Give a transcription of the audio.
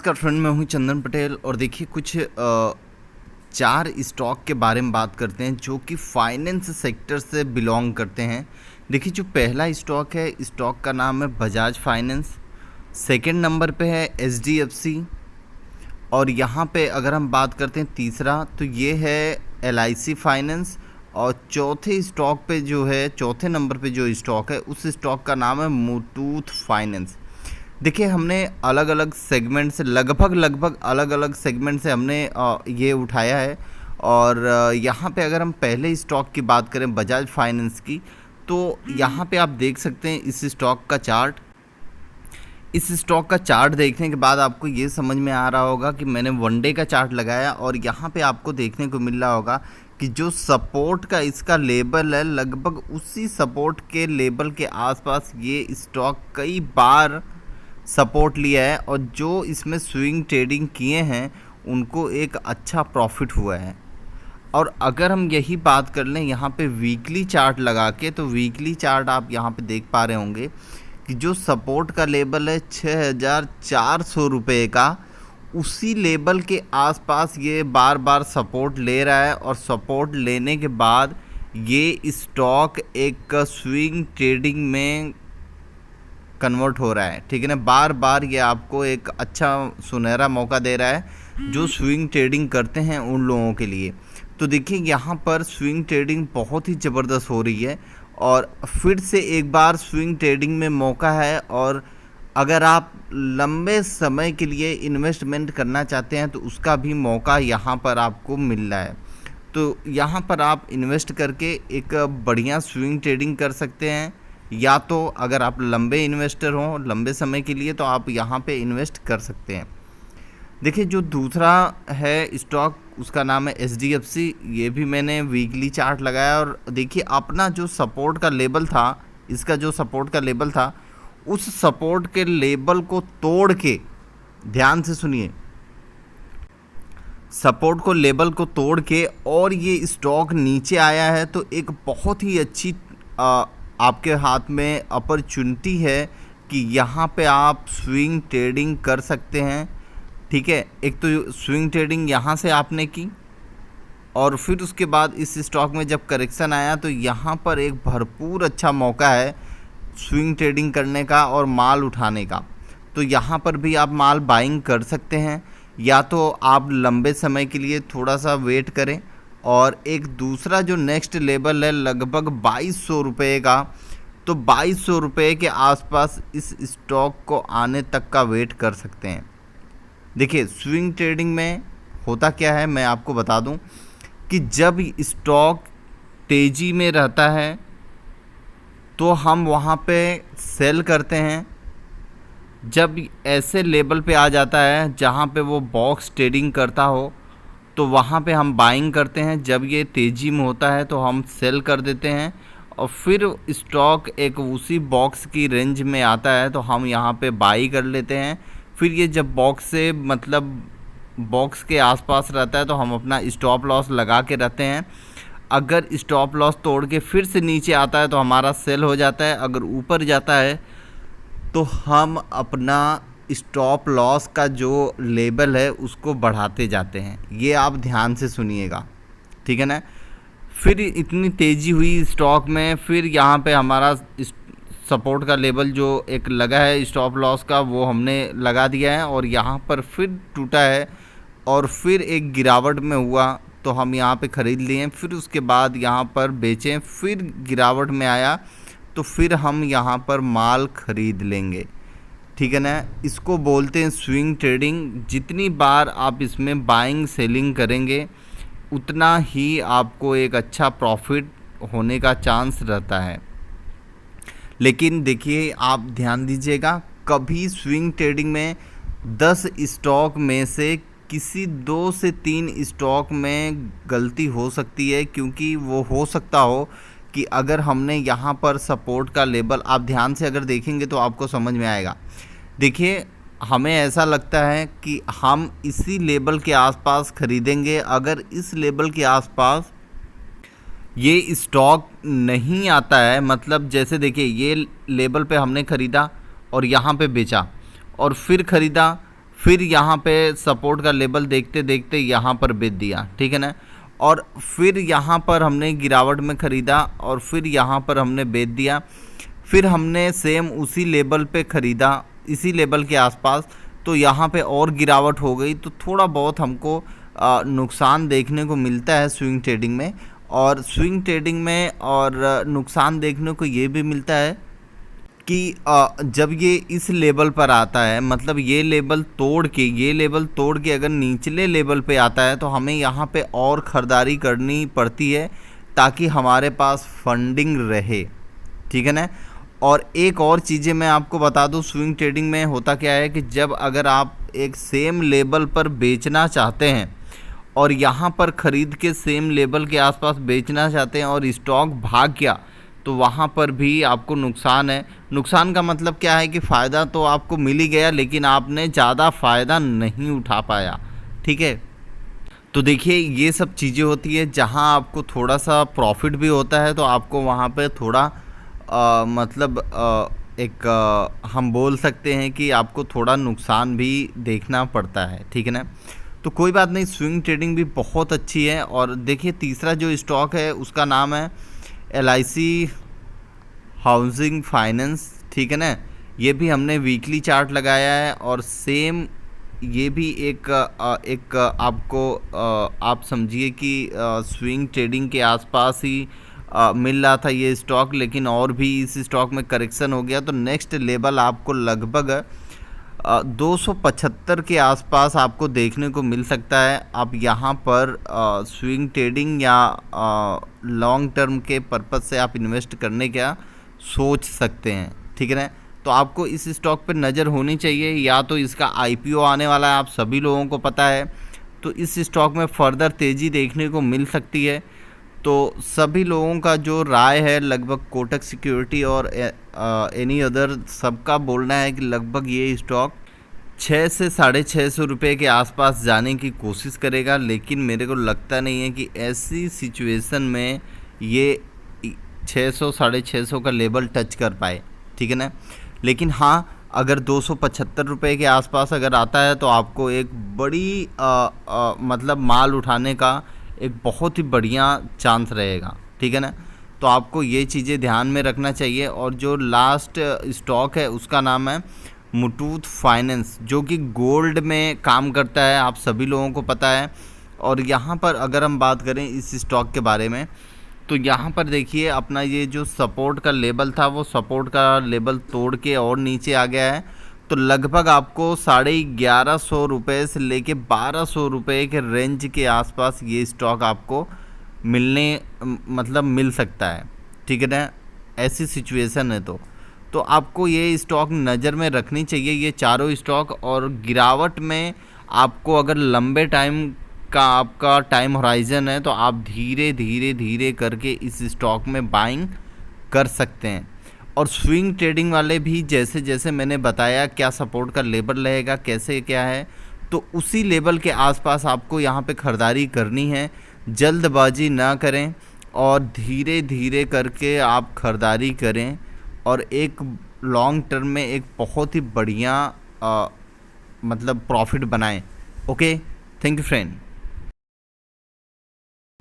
नमस्कार फ्रेंड, मैं हूं चंदन पटेल और देखिए कुछ 4 स्टॉक के बारे में बात करते हैं जो कि फाइनेंस सेक्टर से बिलोंग करते हैं। देखिए जो पहला स्टॉक है, स्टॉक का नाम है बजाज फाइनेंस। सेकंड नंबर पे है एचडीएफसी और यहाँ पे अगर हम बात करते हैं तीसरा तो ये है एलआईसी फाइनेंस। और चौथे नंबर पे जो स्टॉक है उस स्टॉक का नाम है मुथूट फाइनेंस। देखिए हमने अलग अलग सेगमेंट से लगभग अलग अलग सेगमेंट से हमने ये उठाया है। और यहाँ पे अगर हम पहले स्टॉक की बात करें बजाज फाइनेंस की, तो यहाँ पे आप देख सकते हैं इस स्टॉक का चार्ट। इस स्टॉक का चार्ट देखने के बाद आपको ये समझ में आ रहा होगा कि मैंने वन डे का चार्ट लगाया और यहाँ पे आपको देखने को मिल रहा होगा कि जो सपोर्ट का इसका लेवल है, लगभग उसी सपोर्ट के लेवल के आसपास ये स्टॉक कई बार सपोर्ट लिया है और जो इसमें स्विंग ट्रेडिंग किए हैं उनको एक अच्छा प्रॉफिट हुआ है। और अगर हम यही बात कर लें यहाँ पे वीकली चार्ट लगा के, तो वीकली चार्ट आप यहाँ पे देख पा रहे होंगे कि जो सपोर्ट का लेवल है 6,400 रुपये का, उसी लेवल के आसपास ये बार बार सपोर्ट ले रहा है और सपोर्ट लेने के बाद ये स्टॉक एक स्विंग ट्रेडिंग में कन्वर्ट हो रहा है। ठीक है ना, बार बार ये आपको एक अच्छा सुनहरा मौका दे रहा है जो स्विंग ट्रेडिंग करते हैं उन लोगों के लिए। तो देखिए यहाँ पर स्विंग ट्रेडिंग बहुत ही ज़बरदस्त हो रही है और फिर से एक बार स्विंग ट्रेडिंग में मौका है। और अगर आप लंबे समय के लिए इन्वेस्टमेंट करना चाहते हैं तो उसका भी मौका यहाँ पर आपको मिल रहा है। तो यहाँ पर आप इन्वेस्ट करके एक बढ़िया स्विंग ट्रेडिंग कर सकते हैं, या तो अगर आप लंबे इन्वेस्टर हों लंबे समय के लिए तो आप यहाँ पे इन्वेस्ट कर सकते हैं। देखिए जो दूसरा है स्टॉक उसका नाम है एचडीएफसी। ये भी मैंने वीकली चार्ट लगाया और देखिए अपना जो सपोर्ट का लेवल था, इसका जो सपोर्ट का लेवल था उस सपोर्ट के लेवल को तोड़ के, ध्यान से सुनिए, सपोर्ट को लेवल को तोड़ के और ये स्टॉक नीचे आया है। तो एक बहुत ही अच्छी आपके हाथ में अपॉर्चुनिटी है कि यहाँ पे आप स्विंग ट्रेडिंग कर सकते हैं। ठीक है, एक तो स्विंग ट्रेडिंग यहाँ से आपने की और फिर उसके बाद इस स्टॉक में जब करेक्शन आया तो यहाँ पर एक भरपूर अच्छा मौका है स्विंग ट्रेडिंग करने का और माल उठाने का। तो यहाँ पर भी आप माल बाइंग कर सकते हैं, या तो आप लंबे समय के लिए थोड़ा सा वेट करें। और एक दूसरा जो नेक्स्ट लेवल है लगभग 2200 रुपये का, तो 2200 रुपये के आसपास इस स्टॉक को आने तक का वेट कर सकते हैं। देखिए स्विंग ट्रेडिंग में होता क्या है मैं आपको बता दूं कि जब स्टॉक तेज़ी में रहता है तो हम वहां पे सेल करते हैं। जब ऐसे लेवल पे आ जाता है जहां पे वो बॉक्स ट्रेडिंग करता हो तो वहाँ पे हम बाइंग करते हैं। जब ये तेज़ी में होता है तो हम सेल कर देते हैं और फिर स्टॉक एक उसी बॉक्स की रेंज में आता है तो हम यहाँ पे बाई कर लेते हैं। फिर ये जब बॉक्स से मतलब बॉक्स के आसपास रहता है तो हम अपना स्टॉप लॉस लगा के रहते हैं। अगर स्टॉप लॉस तोड़ के फिर से नीचे आता है तो हमारा सेल हो जाता है। अगर ऊपर जाता है तो हम अपना स्टॉप लॉस का जो लेवल है उसको बढ़ाते जाते हैं। ये आप ध्यान से सुनिएगा, ठीक है ना। फिर इतनी तेज़ी हुई स्टॉक में, फिर यहाँ पे हमारा सपोर्ट का लेवल जो एक लगा है स्टॉप लॉस का वो हमने लगा दिया है और यहाँ पर फिर टूटा है और फिर एक गिरावट में हुआ तो हम यहाँ पे ख़रीद लिए। फिर उसके बाद यहाँ पर बेचें, फिर गिरावट में आया तो फिर हम यहाँ पर माल ख़रीद लेंगे। ठीक है ना, इसको बोलते हैं स्विंग ट्रेडिंग। जितनी बार आप इसमें बाइंग सेलिंग करेंगे उतना ही आपको एक अच्छा प्रॉफिट होने का चांस रहता है। लेकिन देखिए आप ध्यान दीजिएगा, कभी स्विंग ट्रेडिंग में 10 स्टॉक में से किसी 2 से 3 स्टॉक में गलती हो सकती है, क्योंकि वो हो सकता हो कि अगर हमने यहाँ पर सपोर्ट का लेवल, आप ध्यान से अगर देखेंगे तो आपको समझ में आएगा। देखिए हमें ऐसा लगता है कि हम इसी लेवल के आसपास ख़रीदेंगे। अगर इस लेवल के आसपास ये स्टॉक नहीं आता है, मतलब जैसे देखिए ये लेवल पे हमने ख़रीदा और यहाँ पे बेचा और फिर ख़रीदा, फिर यहाँ पे सपोर्ट का लेवल देखते देखते यहाँ पर बेच दिया, ठीक है ना। और फिर यहाँ पर हमने गिरावट में ख़रीदा और फिर यहाँ पर हमने बेच दिया। फिर हमने सेम उसी लेवल पे ख़रीदा, इसी लेवल के आसपास, तो यहाँ पे और गिरावट हो गई। तो थोड़ा बहुत हमको नुकसान देखने को मिलता है स्विंग ट्रेडिंग में। और स्विंग ट्रेडिंग में और नुकसान देखने को ये भी मिलता है कि जब ये इस लेवल पर आता है, मतलब ये लेवल तोड़ के अगर निचले लेवल पे आता है तो हमें यहाँ पे और ख़रीदारी करनी पड़ती है ताकि हमारे पास फंडिंग रहे, ठीक है ना। और एक और चीज़ें मैं आपको बता दूं, स्विंग ट्रेडिंग में होता क्या है कि जब अगर आप एक सेम लेवल पर बेचना चाहते हैं और यहाँ पर ख़रीद के सेम लेवल के आसपास बेचना चाहते हैं और स्टॉक भाग गया, तो वहाँ पर भी आपको नुकसान है। नुकसान का मतलब क्या है कि फ़ायदा तो आपको मिल ही गया लेकिन आपने ज़्यादा फ़ायदा नहीं उठा पाया, ठीक है। तो देखिए ये सब चीज़ें होती है जहाँ आपको थोड़ा सा प्रॉफिट भी होता है तो आपको वहाँ पे थोड़ा हम बोल सकते हैं कि आपको थोड़ा नुकसान भी देखना पड़ता है, ठीक है ना। तो कोई बात नहीं, स्विंग ट्रेडिंग भी बहुत अच्छी है। और देखिए तीसरा जो स्टॉक है उसका नाम है LIC हाउसिंग फाइनेंस, ठीक है ना। ये भी हमने वीकली चार्ट लगाया है और सेम ये भी एक आपको आप समझिए कि स्विंग ट्रेडिंग के आसपास ही मिल रहा था ये स्टॉक, लेकिन और भी इस स्टॉक में करेक्शन हो गया। तो नेक्स्ट लेवल आपको लगभग 275 के आसपास आपको देखने को मिल सकता है। आप यहाँ पर स्विंग ट्रेडिंग या लॉन्ग टर्म के पर्पज़ से आप इन्वेस्ट करने का सोच सकते हैं, ठीक है ना। तो आपको इस स्टॉक पर नज़र होनी चाहिए, या तो इसका IPO आने वाला है, आप सभी लोगों को पता है। तो इस स्टॉक में फर्दर तेज़ी देखने को मिल सकती है। तो सभी लोगों का जो राय है, लगभग कोटक सिक्योरिटी और एनी अदर, सबका बोलना है कि लगभग ये स्टॉक 6 से 650 रुपये के आसपास जाने की कोशिश करेगा। लेकिन मेरे को लगता नहीं है कि ऐसी सिचुएशन में ये 600 650 का लेवल टच कर पाए, ठीक है ना। लेकिन हाँ, अगर 275 रुपये के आसपास अगर आता है तो आपको एक बड़ी मतलब माल उठाने का एक बहुत ही बढ़िया चांस रहेगा, ठीक है ना। तो आपको ये चीज़ें ध्यान में रखना चाहिए। और जो लास्ट स्टॉक है उसका नाम है मुथूट फाइनेंस, जो कि गोल्ड में काम करता है, आप सभी लोगों को पता है। और यहाँ पर अगर हम बात करें इस स्टॉक के बारे में, तो यहाँ पर देखिए अपना ये जो सपोर्ट का लेवल था वो सपोर्ट का लेवल तोड़ के और नीचे आ गया है। तो लगभग आपको 1150 रुपये से लेके 1200 रुपये के रेंज के आसपास ये स्टॉक आपको मिल सकता है, ठीक है ना। ऐसी सिचुएशन है तो आपको ये स्टॉक नज़र में रखनी चाहिए, ये चारों स्टॉक। और गिरावट में आपको अगर लंबे टाइम का आपका टाइम होराइज़न है तो आप धीरे करके इस स्टॉक में बाइंग कर सकते हैं। और स्विंग ट्रेडिंग वाले भी जैसे जैसे मैंने बताया क्या सपोर्ट का लेवल रहेगा, कैसे क्या है, तो उसी लेवल के आसपास आपको यहाँ पे ख़रीदारी करनी है। जल्दबाजी ना करें और धीरे करके आप ख़रीदारी करें और एक लॉन्ग टर्म में एक बहुत ही बढ़िया प्रॉफिट बनाएं। Okay, thank you friend.